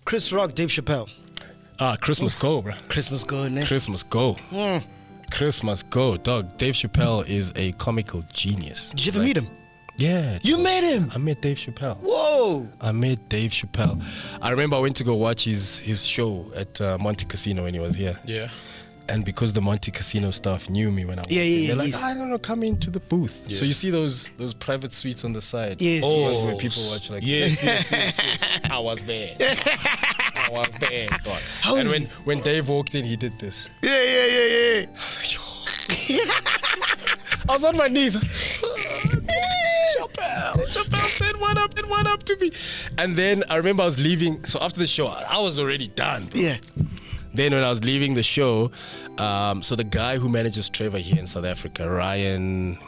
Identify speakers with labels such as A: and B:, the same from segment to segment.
A: Chris Rock, Dave Chappell.
B: Christmas go, bro.
A: Christmas go, ne?
B: Christmas go. Christmas go, dog. Dave Chappelle is a comical genius.
A: Did you ever meet him?
B: Yeah.
A: You met him?
B: I met Dave Chappelle.
A: Whoa.
B: I met Dave Chappelle. I remember I went to go watch his show at Monte Casino when he was here.
C: Yeah.
B: And because the Monte Casino staff knew me when I was they're like, I don't know, come into the booth. Yeah. So you see those private suites on the side?
A: Yes.
B: Oh, where people watch like
C: yes. I was there. Dog.
B: And when Dave walked in, he did this.
A: Yeah.
B: I was on my knees. Chappelle said one up to me. And then I remember I was leaving. So after the show, I was already done, bro.
A: Yeah.
B: Then when I was leaving the show, so the guy who manages Trevor here in South Africa, Ryan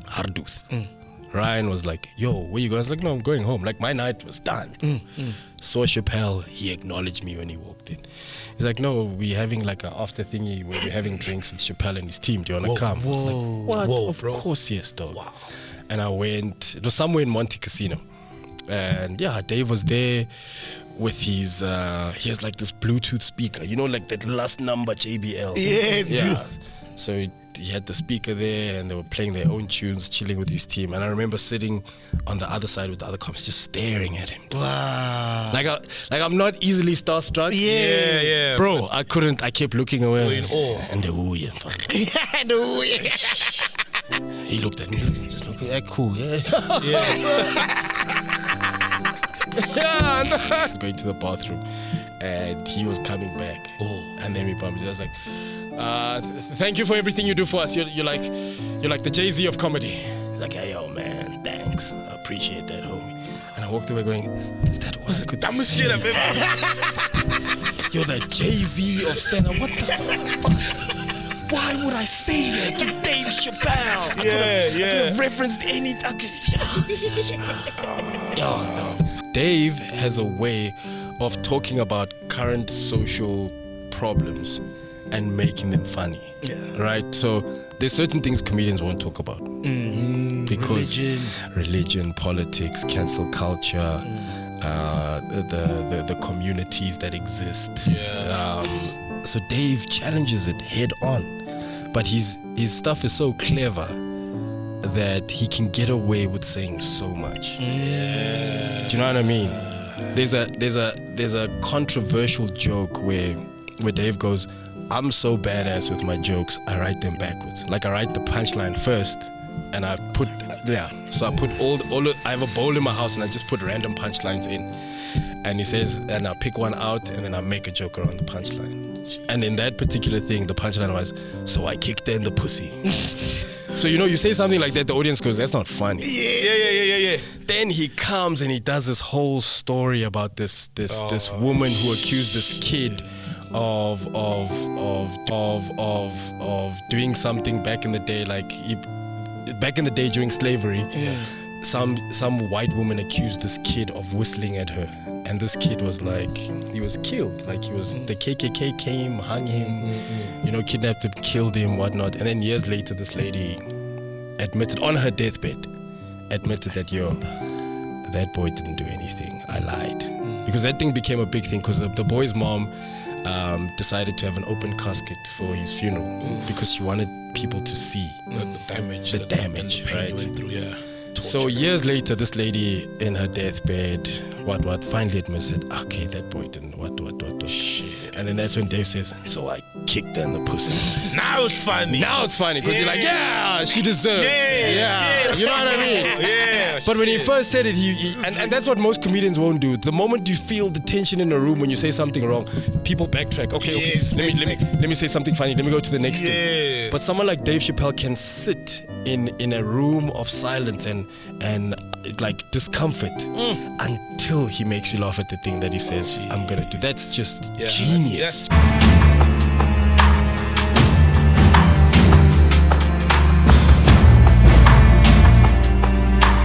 B: Harduth, Ryan was like, yo, where you going? I was like, no, I'm going home. Like, my night was done. Saw Chappelle, he acknowledged me when he walked in. He's like, no, we're having like an after thingy where we're having drinks with Chappelle and his team. Do you want to come? I was like, what? Of course, yes, dog. Wow. And I went, it was somewhere in Monte Casino. And yeah, Dave was there with his, he has like this Bluetooth speaker, you know, like that last number JBL. Yeah. So he had the speaker there and they were playing their own tunes, chilling with his team. And I remember sitting on the other side with the other comics, just staring at him.
A: Wow.
B: Like I'm not easily starstruck.
A: Yeah.
B: Bro, I kept looking away.
C: In awe.
B: And the
A: Yeah.
B: he looked at me, just looking, yeah, cool, yeah. Going to the bathroom and he was coming back. And then we bumped. I was like, thank you for everything you do for us. You're like the Jay-Z of comedy. He's like, hey, yo, man, thanks. I appreciate that, homie. And I walked away going, is that what I could say? You're the Jay-Z of stand-up. What the fuck? Why would I say that to Dave Chappelle? I could have referenced any. Dave has a way of talking about current social problems and making them funny. Right? So there's certain things comedians won't talk about. Because religion, politics, cancel culture, the communities that exist. So Dave challenges it head on. But his stuff is so clever that he can get away with saying so much. Do you know what I mean? There's a controversial joke where Dave goes, I'm so badass with my jokes, I write them backwards. Like I write the punchline first and I put so I put I have a bowl in my house and I just put random punchlines in. And he says, and I pick one out and then I make a joke around the punchline. And in that particular thing, the punchline was, so I kicked her in the pussy. So, you say something like that, the audience goes, that's not funny.
C: Yeah.
B: Then he comes and he does this whole story about this woman who accused this kid of doing something back in the day, back in the day during slavery. Some white woman accused this kid of whistling at her, and this kid was like, he was killed. Like the KKK came, hung him, kidnapped him, killed him, whatnot. And then years later, this lady admitted on her deathbed, that that boy didn't do anything. I lied. Because that thing became a big thing because the boy's mom decided to have an open casket for his funeral because she wanted people to see
C: the damage,
B: the damage, right?
C: He went through,
B: So years later, this lady in her deathbed, finally admitted, okay, that boy didn't, shit. And then that's when Dave says, so I kicked her in the pussy.
C: Now it's funny.
B: Because you're like, yeah, she deserves. Yeah. You know what I mean?
C: Yeah.
B: But when he first said it, and that's what most comedians won't do. The moment you feel the tension in a room when you say something wrong, people backtrack. Okay, let me say something funny. Let me go to the next thing. But someone like Dave Chappelle can sit in a room of silence and like discomfort until he makes you laugh at the thing that he says, I'm gonna do. That's just genius.